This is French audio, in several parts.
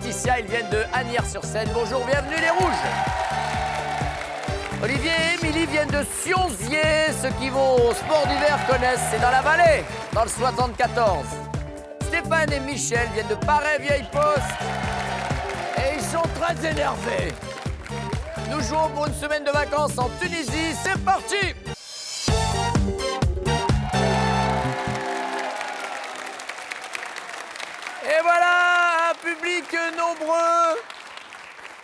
Laetitia, ils viennent de Asnières-sur-Seine. Bonjour, bienvenue les Rouges. Olivier et Émilie viennent de Sionzier. Ceux qui vont au sport d'hiver connaissent, c'est dans la vallée, dans le 74. Stéphane et Michel viennent de Paray-Vieille-Poste. Et ils sont très énervés. Nous jouons pour une semaine de vacances en Tunisie. C'est parti! Et voilà, un public nombreux,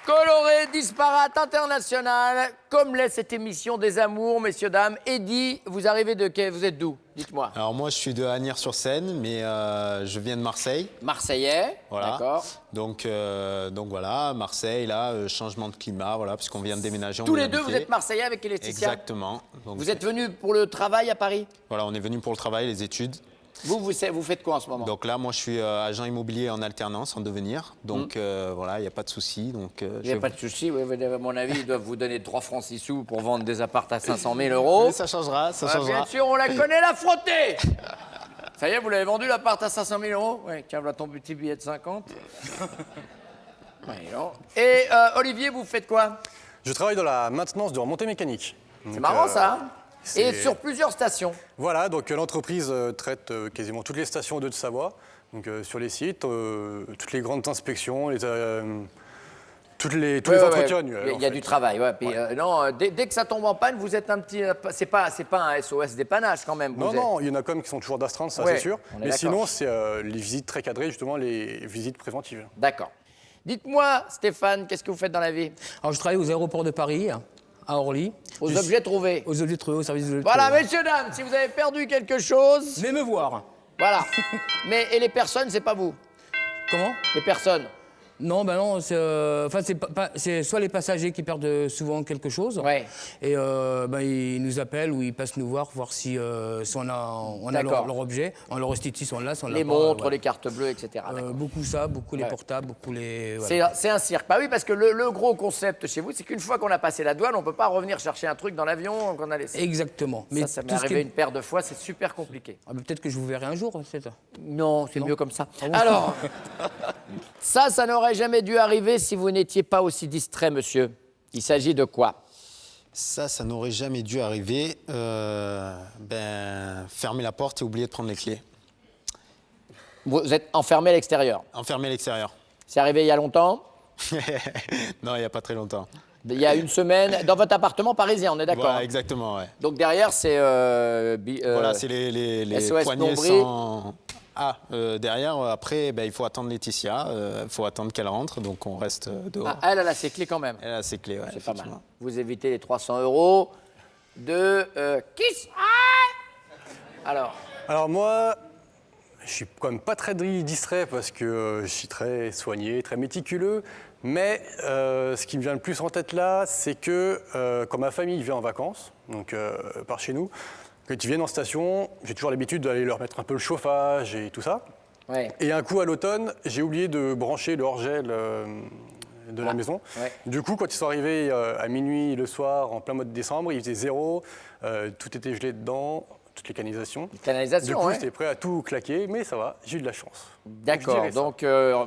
coloré, disparate, international, comme l'est cette émission des amours, messieurs, dames. Eddy, vous arrivez de quel... Vous êtes d'où? Dites-moi. Alors moi, je suis de Asnières-sur-Seine, mais je viens de Marseille. Marseillais, Voilà. d'accord. Donc voilà, Marseille, là, changement de climat, voilà, puisqu'on vient de déménager. Tous les deux, vous êtes Marseillais avec Laetitia? Exactement. Donc, vous êtes venus pour le travail à Paris? Voilà, on est venu pour le travail, les études. Vous faites quoi en ce moment? Donc là, moi, je suis agent immobilier en alternance, en devenir. Donc voilà, il n'y a pas de souci. Il n'y a pas de souci, oui, à mon avis, ils doivent vous donner 3 francs 6 sous pour vendre des apparts à 500 000 euros. Mais ça changera, ça changera. Bien sûr, on la connaît, la frottée. Ça y est, vous l'avez vendu l'appart à 500 000 euros? Oui, tiens, voilà ton petit billet de 50. Ouais, non. Et Olivier, vous faites quoi? Je travaille dans la maintenance de remontée mécanique. C'est marrant ça, hein? Et sur plusieurs stations. Voilà, donc l'entreprise traite quasiment toutes les stations de Haute-Savoie, donc sur les sites, toutes les grandes inspections, tous les entretiens annuels. Il y a du travail, ouais. Puis, non, dès que ça tombe en panne, vous êtes un petit... C'est pas un SOS dépannage quand même. Non, il y en a quand même qui sont toujours d'astreinte, ça Ouais, c'est sûr. on est Mais d'accord. sinon, c'est les visites très cadrées, justement, les visites préventives. D'accord. Dites-moi, Stéphane, qu'est-ce que vous faites dans la vie? Alors, je travaille aux aéroports de Paris, à Orly. Aux objets trouvés. Aux objets trouvés, au service de... Voilà, messieurs, dames, si vous avez perdu quelque chose... Venez me voir. Voilà. Et les personnes, c'est pas vous? Comment? Les personnes? Non, ben non, c'est soit les passagers qui perdent souvent quelque chose, Ouais. et ils nous appellent ou ils passent nous voir si on a leur objet, on leur restitue si on l'a, si on l'a pas. Les montres, ouais. les cartes bleues, etc. Beaucoup les portables, beaucoup les... C'est un cirque. Bah oui, parce que le gros concept chez vous, c'est qu'une fois qu'on a passé la douane, on ne peut pas revenir chercher un truc dans l'avion qu'on a laissé. Exactement. Ça m'est arrivé une paire de fois, c'est super compliqué. Ah, peut-être que je vous verrai un jour, c'est ça. Non, c'est mieux comme ça. Ah bon? Alors, ça n'aurait jamais dû arriver si vous n'étiez pas aussi distrait, monsieur. Il s'agit de quoi? Ça n'aurait jamais dû arriver. Fermer la porte et oublier de prendre les clés. Vous êtes enfermé à l'extérieur. Enfermer l'extérieur. C'est arrivé il y a longtemps? Non, il n'y a pas très longtemps. Il y a une semaine, dans votre appartement parisien, on est d'accord? Voilà, exactement, ouais. Donc derrière, c'est... Voilà, c'est les SOS poignées nombril. sans... derrière, après, il faut attendre Laetitia, il faut attendre qu'elle rentre, donc on reste dehors. Ah, elle a ses clés quand même. Elle a ses clés, ouais. C'est pas mal. effectivement. Vous évitez les 300 € de... Kiss. Alors moi, je suis quand même pas très distrait parce que je suis très soigné, très méticuleux. Mais ce qui me vient le plus en tête là, c'est que quand ma famille vient en vacances, donc par chez nous, quand ils viennent en station, j'ai toujours l'habitude d'aller leur mettre un peu le chauffage et tout ça. Ouais. Et un coup à l'automne, j'ai oublié de brancher le hors-gel de la maison. Ouais. Du coup, quand ils sont arrivés à minuit le soir, en plein mois de décembre, il faisait 0, tout était gelé dedans, toutes les canalisations. Canalisation, Du coup, ouais. j'étais prêt à tout claquer, mais ça va, j'ai eu de la chance. D'accord, Je dirais ça. donc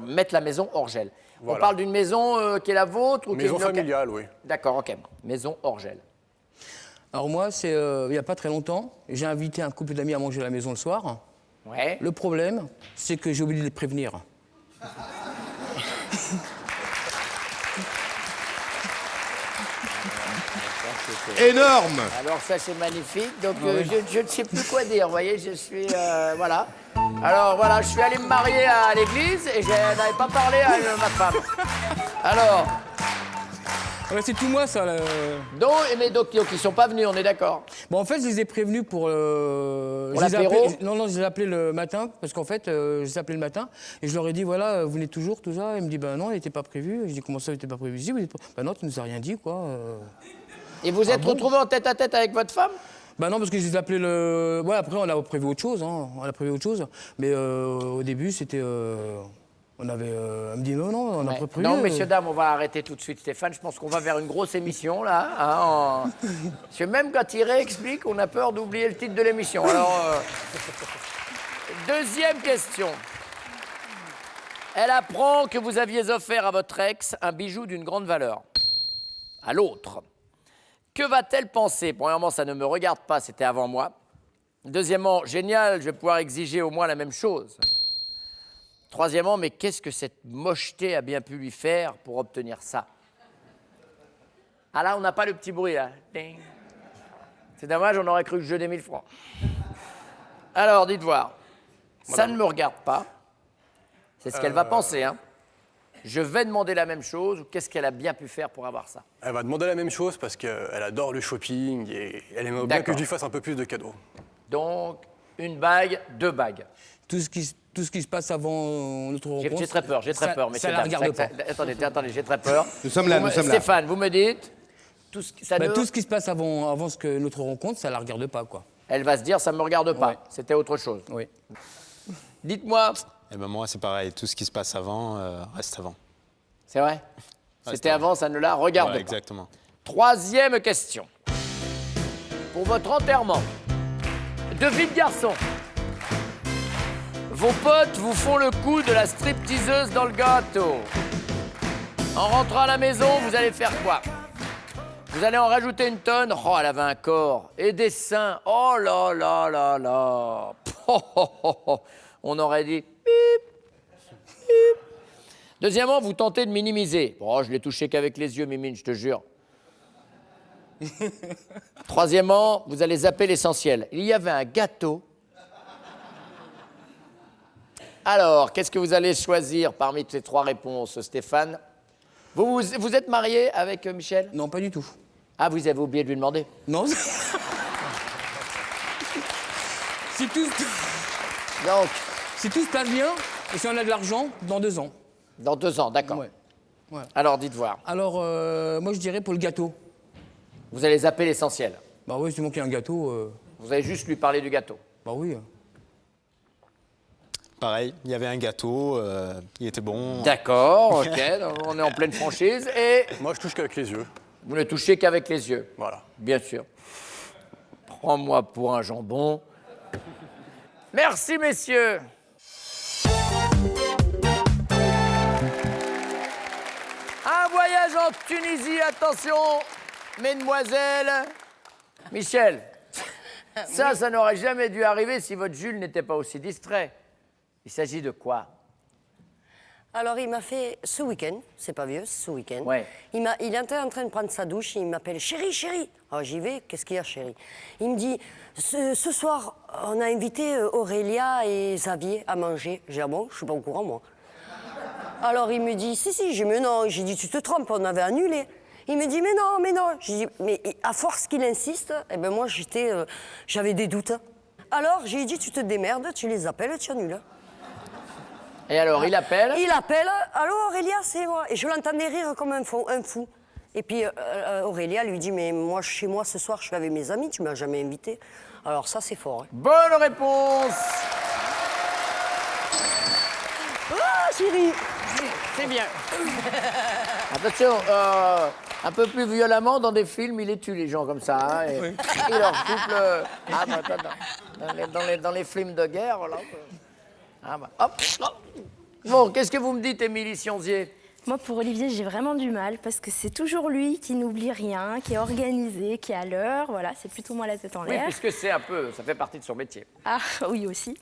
mettre la maison hors gel. Voilà. On parle d'une maison qui est la vôtre ou qui est Maison une loca- familiale, oui. D'accord, ok. Maison hors gel. Alors moi, c'est il n'y a pas très longtemps, j'ai invité un couple d'amis à manger à la maison le soir. Ouais. Le problème, c'est que j'ai oublié de les prévenir. Énorme! Alors ça c'est magnifique, donc je ne sais plus quoi dire, vous voyez, je suis... voilà. Alors voilà, je suis allé me marier à l'église et je n'avais pas parlé à ma femme. Alors, Ouais, c'est tout moi, ça. donc ils sont pas venus, on est d'accord? Bon, en fait, je les ai prévenus pour... je les ai l'apéro? appelés- Non, je les ai appelés le matin, parce qu'en fait, je les ai appelés le matin, et je leur ai dit, voilà, vous venez toujours, tout ça. Ils me disent, ben non, il n'était pas prévu. Je dis, comment ça, il n'était pas prévu? Je dis, ben non, tu nous as rien dit, quoi. Et vous êtes retrouvés en tête-à-tête avec votre femme? Ben non, parce que je les ai appelés le... Ouais, après, on a prévu autre chose, hein. On a prévu autre chose. Mais au début, c'était... On avait... elle me dit, non, on a Ouais. pas prévu. Non, messieurs, dames, on va arrêter tout de suite, Stéphane. Je pense qu'on va vers une grosse émission, là. Parce que même quand il réexplique, on a peur d'oublier le titre de l'émission. Alors, deuxième question. Elle apprend que vous aviez offert à votre ex un bijou d'une grande valeur. À l'autre. Que va-t-elle penser? Premièrement, ça ne me regarde pas, c'était avant moi. Deuxièmement, génial, je vais pouvoir exiger au moins la même chose. Troisièmement, mais qu'est-ce que cette mocheté a bien pu lui faire pour obtenir ça? Ah là, on n'a pas le petit bruit, là. Ding. C'est dommage, on aurait cru que je des 1000 francs. Alors, dites voir. Ça ne me regarde pas. C'est ce qu'elle va penser, hein. Je vais demander la même chose, ou qu'est-ce qu'elle a bien pu faire pour avoir ça? Elle va demander la même chose parce qu'elle adore le shopping et elle aimerait bien que je lui fasse un peu plus de cadeaux. Donc, une bague, 2 bagues. Tout ce qui se passe avant notre rencontre. J'ai très peur, messieurs. Ça la regarde pas. Attendez, j'ai très peur. Nous sommes là. Stéphane, vous me dites, tout ce qui se passe avant notre rencontre, ça la regarde pas, quoi. Elle va se dire, ça me regarde pas. Ouais. C'était autre chose. Oui. Dites-moi. Et ben moi, c'est pareil. Tout ce qui se passe avant reste avant. C'est vrai? C'était avant, ça ne la regarde Ouais, pas. exactement. Troisième question. Pour votre enterrement de vie de garçon, vos potes vous font le coup de la stripteaseuse dans le gâteau. En rentrant à la maison, vous allez faire quoi? Vous allez en rajouter une tonne. Oh, elle avait un corps et des seins. Oh là là là là. On aurait dit bip, bip. Deuxièmement, vous tentez de minimiser. Oh, je l'ai touché qu'avec les yeux, Mimine, je te jure. Troisièmement, vous allez zapper l'essentiel. Il y avait un gâteau. Alors, qu'est-ce que vous allez choisir parmi ces 3 réponses, Stéphane? Vous êtes marié avec Michel? Non, pas du tout. Ah, vous avez oublié de lui demander? Non. Si tout se passe bien, et si on a de l'argent, dans 2 ans. Dans 2 ans, d'accord. Ouais. Voilà. Alors, dites voir. Alors, moi, je dirais pour le gâteau. Vous allez zapper l'essentiel. Bah oui, c'est moi qui ai un gâteau. Vous allez juste lui parler du gâteau. Bah oui. Pareil, il y avait un gâteau, il était bon. D'accord, ok, donc on est en pleine franchise. Et Moi, je touche qu'avec les yeux. vous ne touchez qu'avec les yeux. Voilà. Bien sûr. Prends-moi pour un jambon. Merci, messieurs. Un voyage en Tunisie, attention, mesdemoiselles. Michel, ça n'aurait jamais dû arriver si votre Jules n'était pas aussi distrait. Il s'agit de quoi? Alors, il m'a fait ce week-end, c'est pas vieux, ce week-end. Ouais. Il était en train de prendre sa douche, il m'appelle chérie, chérie. Alors, j'y vais, qu'est-ce qu'il y a, chérie? Il me dit, ce soir, on a invité Aurélia et Xavier à manger. J'ai dit, ah bon, je suis pas au courant, moi. Alors, il me dit, si, j'ai dit, mais non. J'ai dit, tu te trompes, on avait annulé. Il me dit, mais non. J'ai dit, mais à force qu'il insiste, eh ben moi, j'avais des doutes. Alors, j'ai dit, tu te démerdes, tu les appelles, tu annules. Et alors, il appelle? Il appelle, allô Aurélia, c'est moi. Et je l'entendais rire comme un fou. Et puis Aurélia lui dit, mais moi, chez moi, ce soir, je suis avec mes amis, tu m'as jamais invité. Alors ça, c'est fort. Hein. Bonne réponse. Ah, chérie. C'est bien. Attention, un peu plus violemment, dans des films, il les tue, les gens comme ça. Hein, et il leur souffle... Ah, bah, attends, dans les films de guerre, voilà. Ah, bah, hop. Bon, qu'est-ce que vous me dites, Émilie Sionzier? Moi, pour Olivier, j'ai vraiment du mal parce que c'est toujours lui qui n'oublie rien, qui est organisé, qui est à l'heure. Voilà, c'est plutôt moi la tête en Oui, l'air. puisque c'est un peu, ça fait partie de son métier. Ah, oui aussi.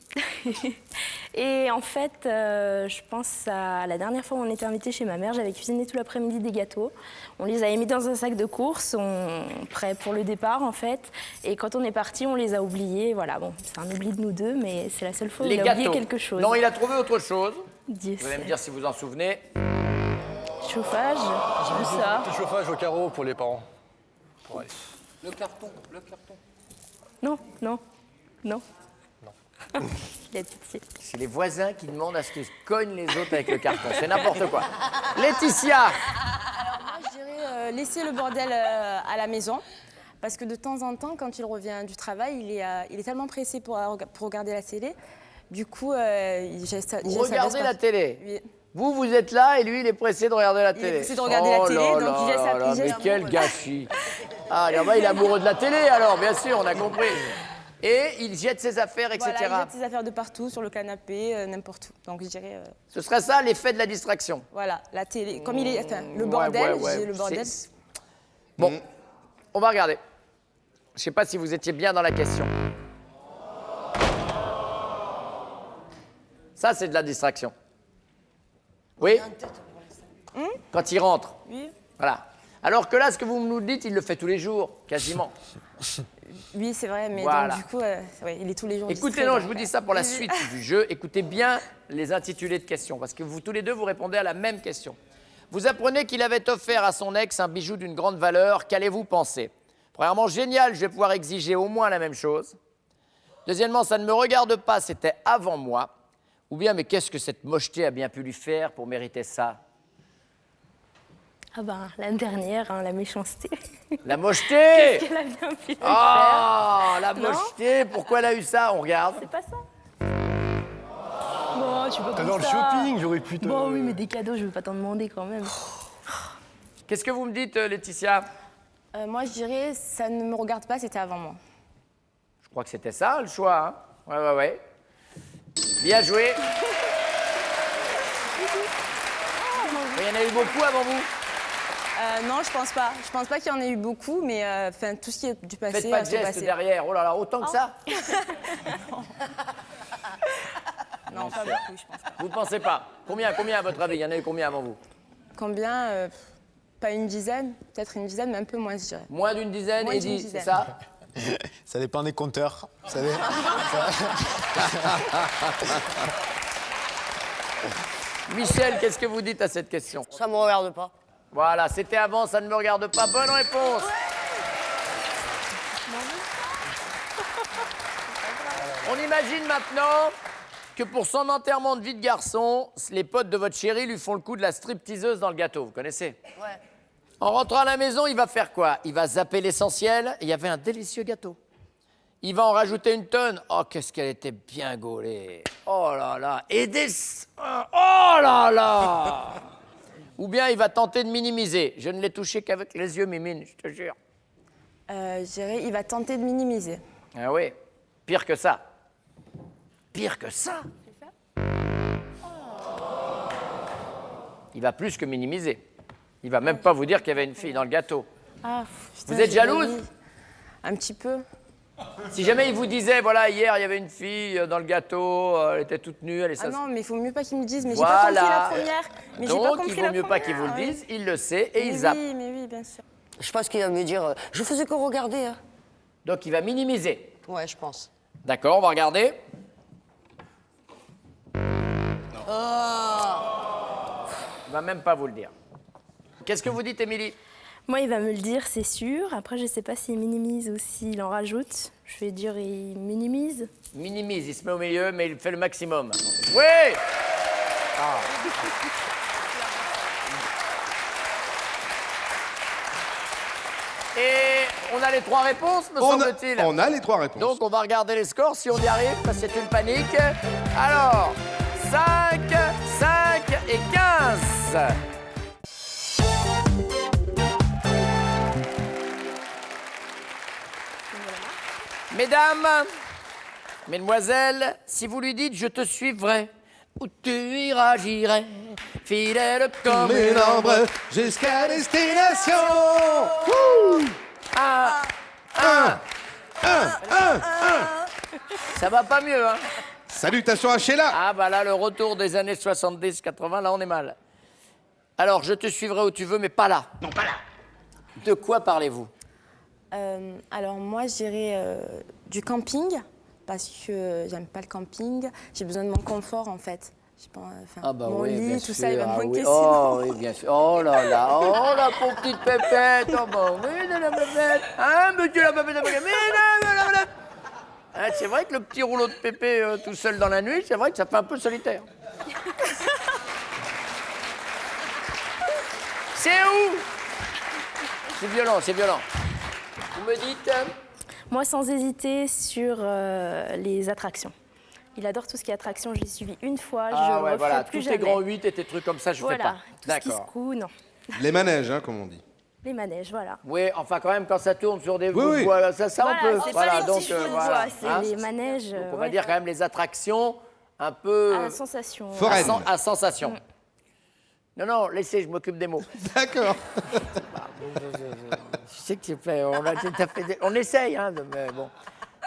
Et en fait, je pense à la dernière fois où on était invités chez ma mère, j'avais cuisiné tout l'après-midi des gâteaux. On les avait mis dans un sac de course, prêt pour le départ en fait. Et quand on est parti, on les a oubliés. Voilà, bon, c'est un oubli de nous deux, mais c'est la seule fois où il a oublié quelque chose. Non, il a trouvé autre chose. Dieu Vous allez me sait. dire si vous en souvenez. Chauffage, tout ça. Petit chauffage au carreau pour les parents. Pour aller. Le carton. Non. Il a pitié. C'est les voisins qui demandent à ce que je cogne les autres avec le carton. C'est n'importe quoi. Laetitia. Moi, je dirais laisser le bordel à la maison. Parce que de temps en temps, quand il revient du travail, il est tellement pressé pour regarder la télé. Du coup, il geste Regardez la télé. Oui. Vous êtes là et lui, il est pressé de regarder la télé. Il est pressé de regarder la télé, donc il geste mais quel gâchis. Ah, il est amoureux de la télé alors, bien sûr, on a compris. Et il jette ses affaires, etc. Voilà, il jette ses affaires de partout, sur le canapé, n'importe où. Donc je dirais, Ce serait ça l'effet de la distraction. voilà, la télé. Comme il est, enfin, le bordel, je dirais le bordel. Bon, on va regarder. Je ne sais pas si vous étiez bien dans la question. Ça, c'est de la distraction. Oui? Quand il rentre. Oui. Voilà. Alors que là, ce que vous nous dites, il le fait tous les jours, quasiment. Oui, c'est vrai, mais Voilà. donc, du coup, ouais, il est tous les jours Écoutez, distrait, non, donc, je vous dis ça pour la oui, oui. suite du jeu. Écoutez bien les intitulés de questions, parce que vous tous les deux, vous répondez à la même question. Vous apprenez qu'il avait offert à son ex un bijou d'une grande valeur. Qu'allez-vous penser? Premièrement, génial, je vais pouvoir exiger au moins la même chose. Deuxièmement, ça ne me regarde pas, c'était avant moi. Ou bien, mais qu'est-ce que cette mocheté a bien pu lui faire pour mériter ça? Ah ben, la dernière, hein, la méchanceté. La mocheté! Elle a bien pu le faire. Ah, la Non. mocheté, pourquoi elle a eu ça? On regarde. C'est pas ça. Bon, tu peux T'as dans le shopping, j'aurais pu te... Bon, oui, mais des cadeaux, je veux pas t'en demander quand même. Qu'est-ce que vous me dites, Laetitia? Moi, je dirais, ça ne me regarde pas, c'était avant moi. Je crois que c'était ça, le choix. Hein? Ouais. Bien joué. Il y en a eu beaucoup avant vous? Non, je pense pas. Je pense pas qu'il y en ait eu beaucoup, mais enfin, tout ce qui est du passé Faites pas de reste geste passé. derrière. Oh là là, autant que ça? Non, pas beaucoup, je pense pas. Vous pensez pas? Combien à votre avis? Il y en a eu combien avant vous? Combien Pas une dizaine, peut-être une dizaine, mais un peu moins, je dirais. Moins d'une dizaine, Moins d'une Eddy, c'est dizaine. ça? Ça dépend des compteurs. Vous savez. Michel, qu'est-ce que vous dites à cette question? Ça me regarde pas. Voilà, c'était avant, ça ne me regarde pas. Bonne réponse. On imagine maintenant que pour son enterrement de vie de garçon, les potes de votre chérie lui font le coup de la stripteaseuse dans le gâteau. Vous connaissez? Ouais. En rentrant à la maison, il va faire quoi? Il va zapper l'essentiel. Il y avait un délicieux gâteau. Il va en rajouter une tonne. Oh, qu'est-ce qu'elle était bien gaulée. Oh là là. Et des... Oh là là. Ou bien il va tenter de minimiser. Je ne l'ai touché qu'avec les yeux, Mimine, je te jure. Je dirais, il va tenter de minimiser. Ah oui, pire que ça. Pire que ça. Il va plus que minimiser. Il va même pas vous dire qu'il y avait une fille dans le gâteau. Ah, putain, Vous êtes j'ai jalouse? mis un petit peu. Si jamais il vous disait, voilà, hier, il y avait une fille dans le gâteau, elle était toute nue, elle est Ah non, mais il faut mieux pas qu'il me dise. Mais Voilà. j'ai pas compris la première. Mais j'ai pas Donc, compris il vaut la mieux pas qu'il vous le première, dise, il le sait et oui. il zappe. Mais oui, bien sûr. Je pense qu'il va me dire je faisais que regarder. Hein. Donc, il va minimiser. Ouais, je pense. D'accord, on va regarder. Il va même pas vous le dire. Qu'est-ce que vous dites, Émilie? Moi, il va me le dire, c'est sûr. Après, je sais pas s'il minimise ou s'il en rajoute. Je vais dire, il minimise. Minimise, il se met au milieu, mais il fait le maximum. Oui! Ah. Et on a les trois réponses, me semble-t-il. On a les trois réponses. Donc on va regarder les scores si on y arrive, parce que c'est une panique. Alors, 5, 5 et 15. Mesdames, mesdemoiselles, si vous lui dites « je te suivrai », où tu iras, j'irai, fidèle comme Mes une ombre. nombres jusqu'à destination. Ça va pas mieux, hein? Salutations à Sheila. Ah bah là, le retour des années 70-80, là on est mal. Alors, je te suivrai où tu veux, mais pas là. Non, pas là. De quoi parlez-vous? Alors moi, je dirais du camping, parce que j'aime pas le camping. J'ai besoin de mon confort, en fait. Mon lit, tout ça, il va me manquer sinon. Oh oui, bien sûr. Oh là là, oh la pauvre petite pépette. Oh bah oui, de la pépette. Hein, monsieur la pépette, la pépette. Hein, c'est vrai que le petit rouleau de pépé tout seul dans la nuit, c'est vrai que ça fait un peu solitaire. C'est où? C'est violent, c'est violent. Vous me dites Moi, sans hésiter, sur les attractions. Il adore tout ce qui est attraction. Je l'ai suivi une fois, je ouais, ne voilà, referai plus tous jamais. tes grands 8 et tes trucs comme ça, je fais pas. Voilà, tout ce qui se D'accord. coud, non. Les manèges, hein, comme on dit. Les manèges, voilà. Oui, enfin quand même quand ça tourne sur des Oui, oui. voies, ça Voilà, on peut. c'est Voilà, pas les donc petits chevaux de voilà. bois, c'est Hein les manèges. Donc, on va ouais. dire quand même les attractions un peu À la sensation. Foraine. à sensation. Non, non, laissez, je m'occupe des mots. D'accord. Je sais que c'est fait, on essaye, hein, mais bon.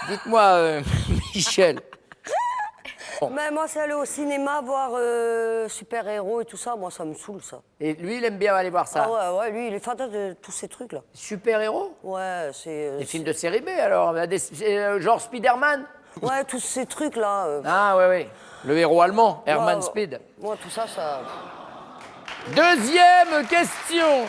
Dites-moi, Michel. Mais moi, c'est aller au cinéma voir super-héros et tout ça. Moi, ça me saoule, ça. Et lui, il aime bien aller voir ça. Ah ouais, lui, il est fantasme de tous ces trucs-là. Super-héros? Ouais, c'est... Des films de série B, alors? Genre Spider-Man? Ouais, tous ces trucs-là. Ah, oui, oui. Le héros allemand, Hermann ouais, Speed. Moi, tout ça, ça... Deuxième question.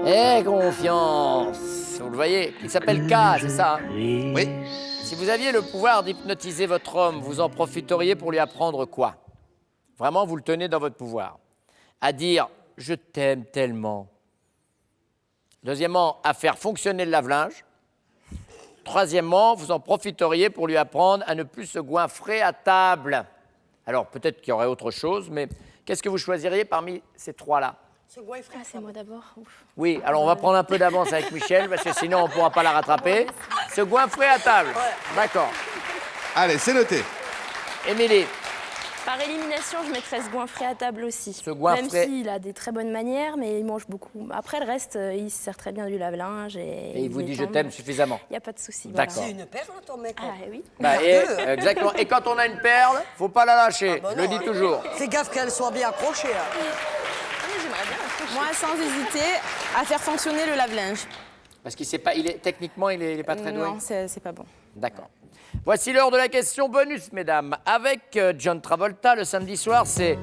Aie confiance. Vous le voyez, il s'appelle K, c'est ça? Hein? Oui. Si vous aviez le pouvoir d'hypnotiser votre homme, vous en profiteriez pour lui apprendre quoi? Vraiment, vous le tenez dans votre pouvoir. À dire « je t'aime tellement ». Deuxièmement, à faire fonctionner le lave-linge. Troisièmement, vous en profiteriez pour lui apprendre à ne plus se goinfrer à table. Alors, peut-être qu'il y aurait autre chose, mais qu'est-ce que vous choisiriez parmi ces trois-là? Ah, c'est moi d'abord. Ouf. Oui, alors on va prendre un peu d'avance avec Michel, parce que sinon on ne pourra pas la rattraper. Se goinfrer à table. D'accord. Allez, c'est noté. Émilie, Par élimination, je mettrais se goinfrer à table aussi. Se goinfrer. Même s'il a des très bonnes manières, mais il mange beaucoup. Après, le reste, il se sert très bien du lave-linge. et il vous dit « je détend. t'aime » suffisamment. Il n'y a pas de souci. D'accord. Voilà. une perle, ton mec. Ah oui. Bah, exactement. Et quand on a une perle, faut pas la lâcher. bah Je le non, dis toujours. Fais gaffe qu'elle soit bien accrochée. Moi, sans hésiter, à faire fonctionner le lave-linge. Parce qu'il sait pas, techniquement, il est pas très doué. Non, c'est pas bon. D'accord. Voici l'heure de la question bonus, mesdames. Avec John Travolta, le samedi soir, c'est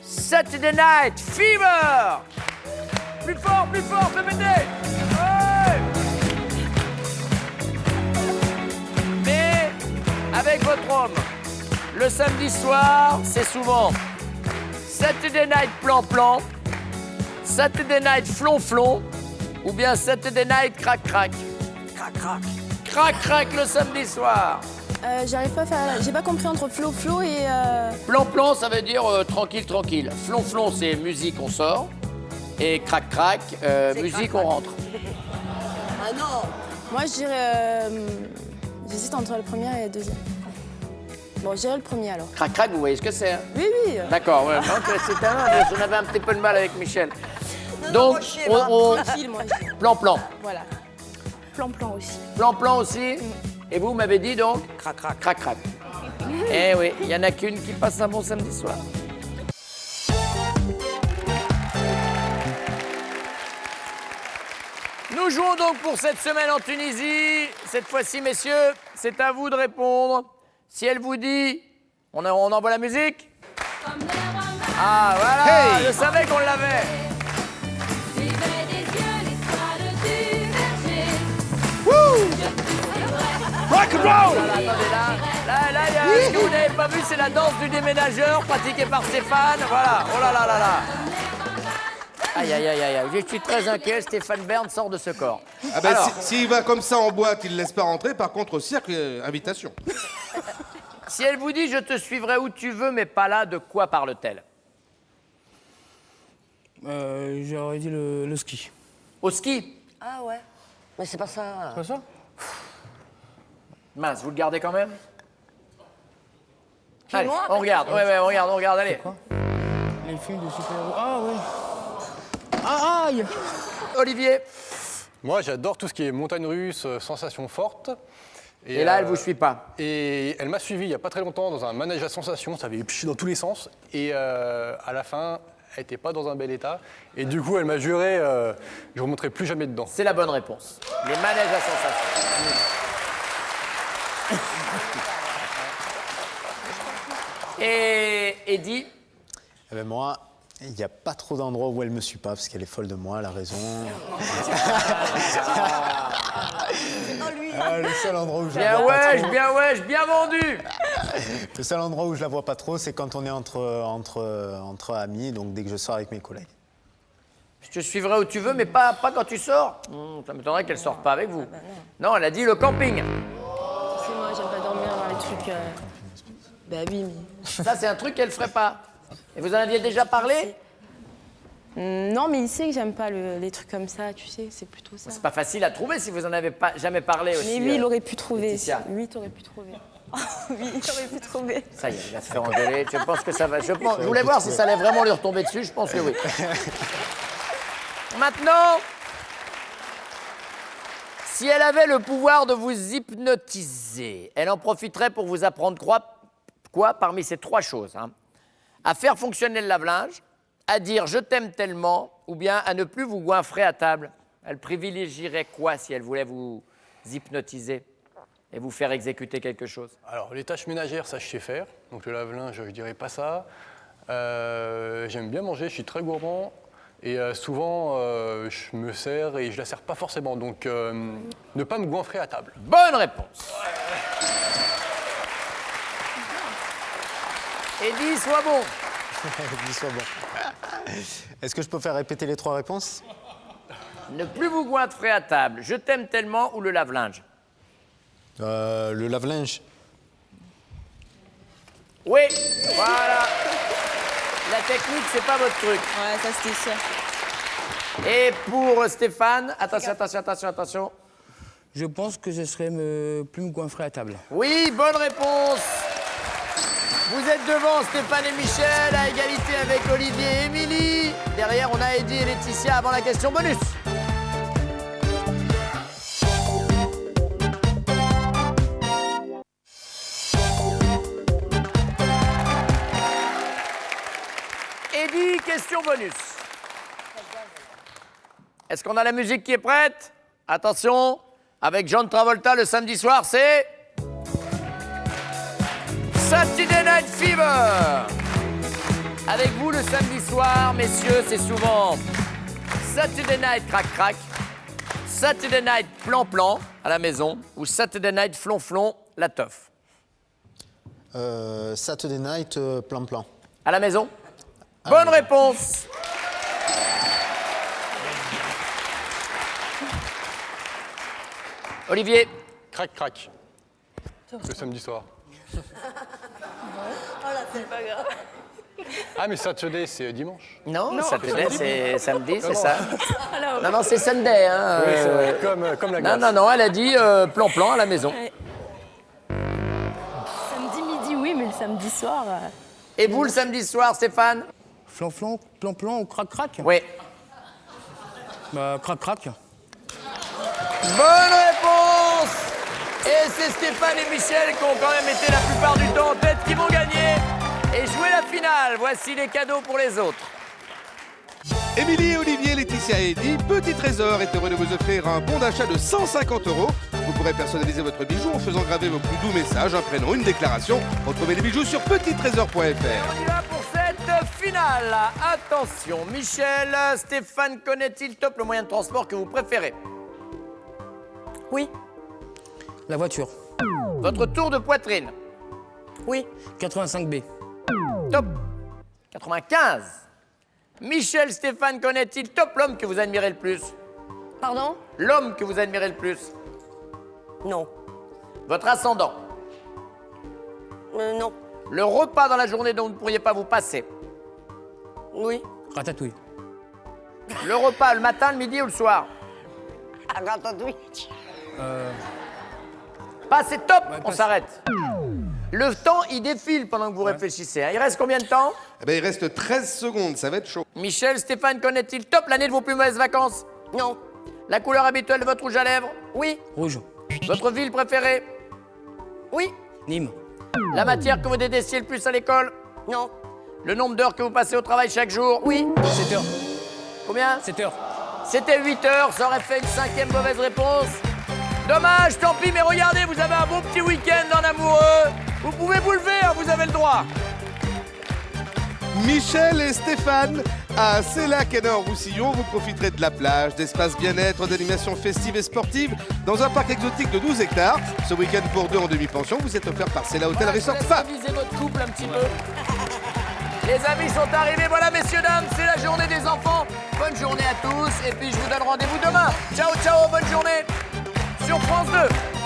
Saturday Night Fever. Plus fort, fais péter. Ouais. Mais avec votre homme, le samedi soir, c'est souvent Saturday Night Plan-Plan, Saturday Night Flonflon, ou bien Saturday Night Crac-Crac. Crac-crac. Crac-crac le samedi soir. J'arrive pas à faire. J'ai pas compris entre flow et. Plan-plan, ça veut dire tranquille, tranquille. Flon-flon, c'est musique, on sort. Et crac-crac, musique, on rentre. Ah non. Moi, je dirais. J'hésite entre le premier et le deuxième. Bon, je dirais le premier alors. Crac-crac, vous voyez ce que c'est, hein? Oui, oui. D'accord, ouais. Donc, c'était on avait un petit peu de mal avec Michel. Donc, moi, je sais pas. Tranquille, moi, je dis. plan-plan. Voilà. Plan-plan aussi. Plan-plan aussi. Et vous m'avez dit donc crac-crac. Crac-crac. Eh oui, il n'y en a qu'une qui passe un bon samedi soir. Nous jouons donc pour cette semaine en Tunisie. Cette fois-ci, messieurs, c'est à vous de répondre. Si elle vous dit, on envoie la musique. Ah voilà, Hey. je savais qu'on l'avait. Rock and roll. Attendez, ce que vous n'avez pas vu, c'est la danse du déménageur pratiquée par Stéphane. Voilà, oh là là là là. Aïe, aïe, aïe, aïe, je suis très inquiet, Stéphane Bern sort de ce corps. Ah ben, Alors, s'il va comme ça en boîte, il ne laisse pas rentrer. Par contre, au cirque, invitation. si elle vous dit « je te suivrai où tu veux, mais pas là », de quoi parle-t-elle? J'aurais dit le ski. Au ski? Ah ouais. Mais c'est pas ça. C'est pas ça? Mince, vous le gardez quand même? Qui, Allez, moi on regarde, ouais, on regarde, allez. Les films de super-héros. Ah oui. Ah aïe. Olivier? Moi, j'adore tout ce qui est montagne russe, sensations fortes. Et là, elle vous suit pas? Et elle m'a suivi il n'y a pas très longtemps dans un manège à sensations, ça avait piché dans tous les sens. Et à la fin, elle n'était pas dans un bel état. Et du coup, elle m'a juré, je ne remonterai plus jamais dedans. C'est la bonne réponse. Les manèges à sensations. Et Eddie? Eh ben moi, il n'y a pas trop d'endroits où elle me suit pas, parce qu'elle est folle de moi, elle a raison. Le seul endroit où je la Bien vois pas wesh, trop, bien wesh, bien vendu. le seul endroit où je la vois pas trop, c'est quand on est entre amis, donc dès que je sors avec mes collègues. Je te suivrai où tu veux, mais pas quand tu sors. Ça m'étonnerait qu'elle sorte pas avec vous. Non, elle a dit le camping. C'est moi, j'aime pas dormir dans les trucs Bah oui, mais... Ça, c'est un truc qu'elle ferait pas. Et vous en aviez déjà parlé? Non, mais il sait que j'aime pas les trucs comme ça, tu sais, c'est plutôt ça. C'est pas facile à trouver si vous en avez pas, jamais parlé aussi. Mais lui, il aurait pu trouver. Laetitia. Lui, t'aurais pu trouver. Oui, il aurait pu trouver. Ça y est, il va se faire engueuler. Je pense que ça va. Je voulais voir si ça allait vraiment lui retomber dessus. Je pense que oui. Maintenant, si elle avait le pouvoir de vous hypnotiser, elle en profiterait pour vous apprendre quoi parmi ces 3 choses, hein. À faire fonctionner le lave-linge, à dire « je t'aime tellement » ou bien à ne plus vous goinfrer à table. Elle privilégierait quoi si elle voulait vous hypnotiser et vous faire exécuter quelque chose? Alors, les tâches ménagères, ça, je sais faire. Donc, le lave-linge, je dirais pas ça. J'aime bien manger, je suis très gourmand. Et souvent, je me sers et je la sers pas forcément. Donc, ne pas me goinfrer à table. Bonne réponse. Eddie, sois bon. Est-ce que je peux faire répéter les 3 réponses? Ne plus vous goinfrer à table. Je t'aime tellement ou le lave-linge? Le lave-linge. Oui, voilà. La technique, c'est pas votre truc. Ouais, ça c'était sûr. Et pour Stéphane, attention. Je pense que ce serait plus me goinfrer à table. Oui, bonne réponse. Vous êtes devant Stéphane et Michel, à égalité avec Olivier et Émilie. Derrière, on a Eddie et Laetitia avant la question bonus. Eddie, question bonus. Est-ce qu'on a la musique qui est prête? Attention, avec John Travolta le samedi soir, c'est... Saturday Night Fever. Avec vous le samedi soir, messieurs, c'est souvent Saturday Night Crac Crac, Saturday Night Plan Plan à la maison ou Saturday Night Flonflon la teuf. Saturday Night Plan Plan. À la maison? Bonne réponse. Olivier. Crac, crac. Le samedi soir. Ah, mais Saturday, c'est dimanche. Non, Saturday, c'est samedi, c'est ça. Non, c'est Sunday. Hein, Oui, c'est vrai, comme la glace. Non, elle a dit plan-plan à la maison. Samedi midi, oui, mais le samedi soir... Et vous, le samedi soir, Stéphane? Flan-flan, plan-plan ou crac-crac? Oui. Bah, crac-crac. Bonne réponse! Et c'est Stéphane et Michel qui ont quand même été la plupart du temps en tête qui vont gagner et jouer la finale. Voici les cadeaux pour les autres. Émilie, Olivier, Laetitia et Eddie, Petit Trésor est heureux de vous offrir un bon d'achat de 150 €. Vous pourrez personnaliser votre bijou en faisant graver vos plus doux messages, un prénom, une déclaration. Retrouvez les bijoux sur petittrésor.fr. On y va pour cette finale. Attention, Michel, Stéphane connaît-il top le moyen de transport que vous préférez? Oui, La voiture. Votre tour de poitrine? oui, 85B. Top. 95. Michel, Stéphane connaît-il top l'homme que vous admirez le plus? pardon? L'homme que vous admirez le plus? Non, Votre ascendant? non, Le repas dans la journée dont vous ne pourriez pas vous passer? oui, Ratatouille. Le repas le matin, le midi ou le soir? ratatouille. Pas, c'est top, Ouais, on passe. s'arrête. Le temps, il défile pendant que vous réfléchissez. hein. Il reste combien de temps? Eh ben, il reste 13 secondes, ça va être chaud. Michel, Stéphane connaît-il top l'année de vos plus mauvaises vacances? Non, La couleur habituelle de votre rouge à lèvres? oui, Rouge. Votre ville préférée? oui, Nîmes. La matière que vous détestiez le plus à l'école? non, Le nombre d'heures que vous passez au travail chaque jour? oui, 7 heures. Combien? 7 heures. C'était 8 heures, ça aurait fait une 5e mauvaise réponse. Dommage, tant pis, mais regardez, vous avez un bon petit week-end en amoureux. Vous pouvez vous lever, hein, vous avez le droit. Michel et Stéphane, à Célac-Hénor-Roussillon, vous profiterez de la plage, d'espaces bien-être, d'animations festives et sportives dans un parc exotique de 12 hectares. Ce week-end pour 2 en demi-pension vous est offert par Céla Hotel Resort Spa. Avisez votre couple un petit peu. Les amis sont arrivés, voilà messieurs, dames, c'est la journée des enfants. Bonne journée à tous et puis je vous donne rendez-vous demain. Ciao, ciao, bonne journée sur France 2.